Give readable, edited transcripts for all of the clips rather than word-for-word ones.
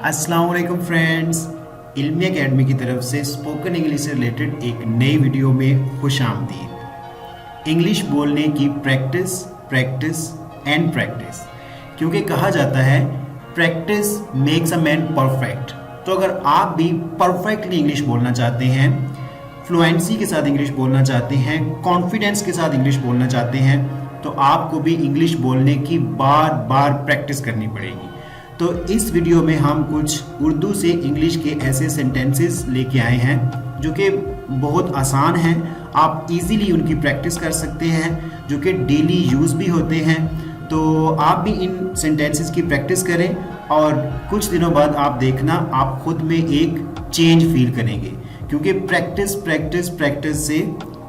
अस्सलाम वालेकुम फ्रेंड्स, इल्मी एकेडमी की तरफ से स्पोकन इंग्लिश से रिलेटेड एक नई वीडियो में खुश आमदीद। इंग्लिश बोलने की प्रैक्टिस प्रैक्टिस एंड प्रैक्टिस, क्योंकि कहा जाता है practice makes a man perfect. तो अगर आप भी परफेक्टली इंग्लिश बोलना चाहते हैं, फ्लुएंसी के साथ इंग्लिश बोलना चाहते हैं, कॉन्फिडेंस के साथ इंग्लिश बोलना चाहते हैं, तो आपको भी इंग्लिश बोलने की बार बार प्रैक्टिस करनी पड़ेगी। तो इस वीडियो में हम कुछ उर्दू से इंग्लिश के ऐसे सेंटेंसेस लेके आए हैं जो कि बहुत आसान हैं, आप इजीली उनकी प्रैक्टिस कर सकते हैं, जो कि डेली यूज़ भी होते हैं। तो आप भी इन सेंटेंसेस की प्रैक्टिस करें और कुछ दिनों बाद आप देखना आप खुद में एक चेंज फील करेंगे, क्योंकि प्रैक्टिस प्रैक्टिस प्रैक्टिस से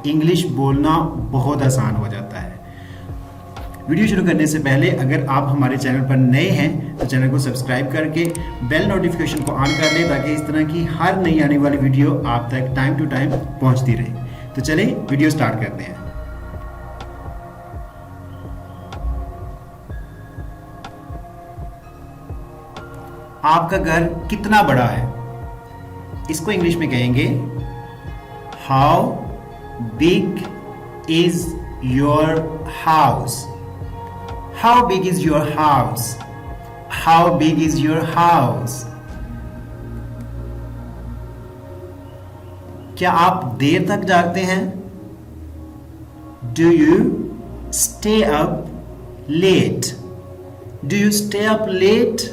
इंग्लिश बोलना बहुत आसान हो जाता है। वीडियो शुरू करने से पहले अगर आप हमारे चैनल पर नए हैं तो चैनल को सब्सक्राइब करके बेल नोटिफिकेशन को ऑन कर लें, ताकि इस तरह की हर नई आने वाली वीडियो आप तक टाइम टू टाइम पहुंचती रहे। तो चलिए वीडियो स्टार्ट करते हैं। आपका घर कितना बड़ा है? इसको इंग्लिश में कहेंगे how big is your house. How big is your house? How big is your house? क्या आप देर तक जागते हैं? Do you stay up late? Do you stay up late?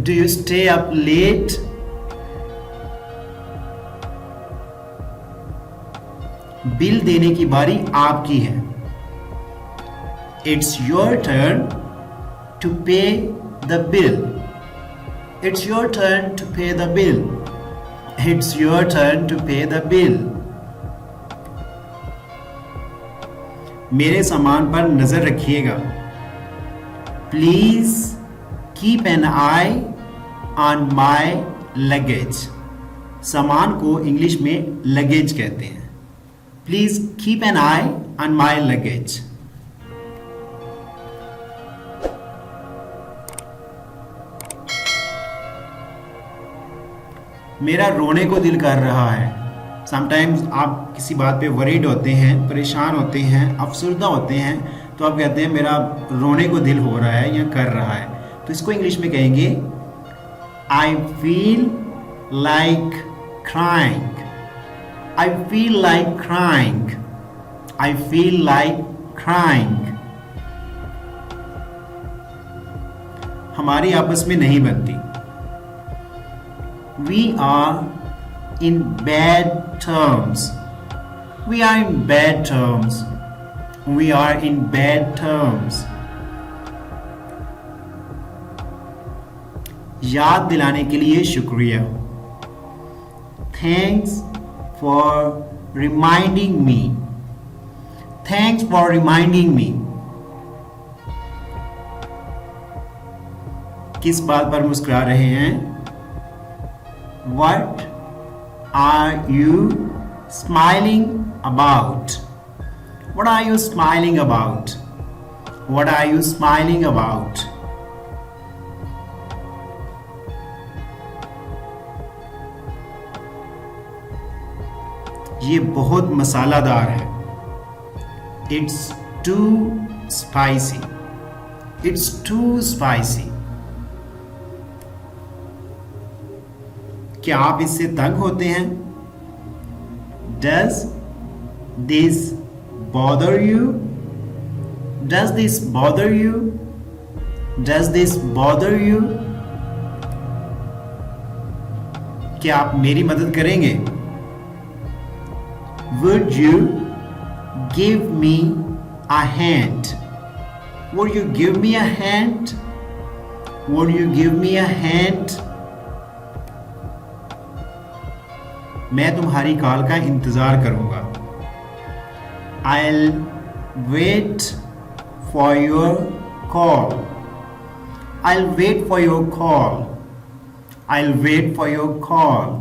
Do you stay up late? Bill देने की बारी आपकी है। It's your turn to pay the bill. It's your turn to pay the bill. It's your turn to pay the bill. मेरे सामान पर नजर रखिएगा। Please keep an eye on my luggage. सामान को इंग्लिश में लगेज कहते हैं। Please keep an eye on my luggage. मेरा रोने को दिल कर रहा है। समटाइम्स आप किसी बात पे वरीड होते हैं, परेशान होते हैं, अफसरदा होते हैं, तो आप कहते हैं मेरा रोने को दिल हो रहा है या कर रहा है। तो इसको इंग्लिश में कहेंगे I feel like crying. I feel like crying. I feel like crying. हमारी आपस में नहीं बनती। We are in bad terms. We are in bad terms. We are in bad terms. याद दिलाने के लिए शुक्रिया। Thanks for reminding me. Thanks for reminding me. किस बात पर मुस्कुरा रहे हैं? What are you smiling about? What are you smiling about? What are you smiling about? ये बहुत मसालादार है। It's too spicy. It's too spicy. क्या आप इससे तंग होते हैं? Does this bother you? Does this bother you? Does this bother you? क्या आप मेरी मदद करेंगे? Would you give me a hand? Would you give me a hand? Would you give me a hand? मैं तुम्हारी कॉल का इंतजार करूंगा। I'll wait for your call. I'll wait for your call. I'll wait for your call.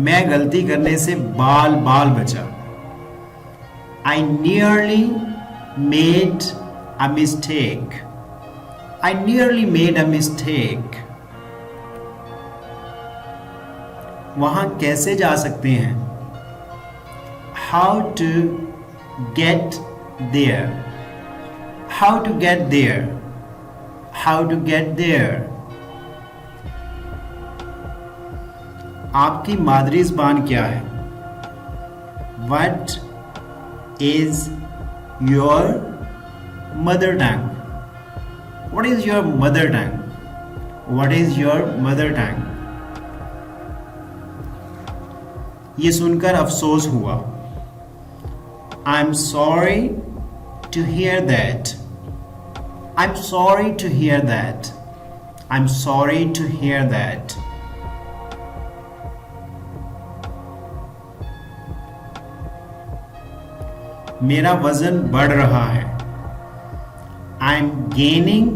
मैं गलती करने से बाल बाल बचा। I nearly made a mistake. I nearly made a mistake. वहां कैसे जा सकते हैं? How to get there. How to get there. How to get there. आपकी मादरी ज़बान क्या है? What is your mother tongue? What is your mother tongue? What is your mother tongue? ये सुनकर अफसोस हुआ. I'm sorry to hear that. I'm sorry to hear that. I'm sorry to hear that. मेरा वजन बढ़ रहा है. I'm gaining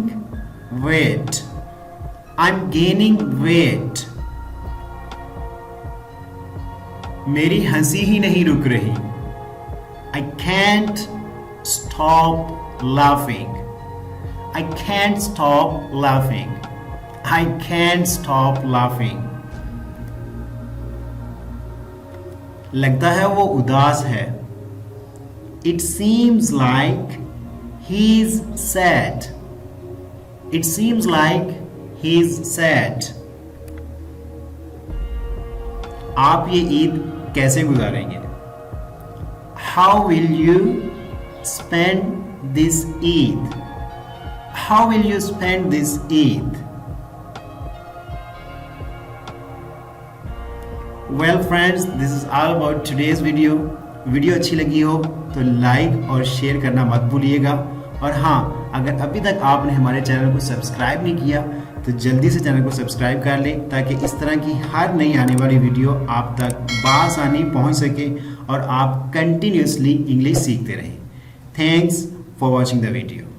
weight. I'm gaining weight. मेरी हंसी ही नहीं रुक रही. I can't stop laughing. I can't stop laughing. I can't stop laughing. लगता है वो उदास है. It seems like he's sad. It seems like he's sad. आप ये ईद कैसे गुजारेंगे? How will you spend this Eid? How will you spend this Eid? Well friends, this is all about today's video. Video अच्छी लगी हो तो like और share करना मत भूलिएगा. और हाँ, अगर अभी तक आपने हमारे चैनल को सब्सक्राइब नहीं किया तो जल्दी से चैनल को सब्सक्राइब कर लें ताकि इस तरह की हर नई आने वाली वीडियो आप तक बआसानी पहुंच सके और आप कंटिन्यूसली इंग्लिश सीखते रहें. Thanks for watching the video.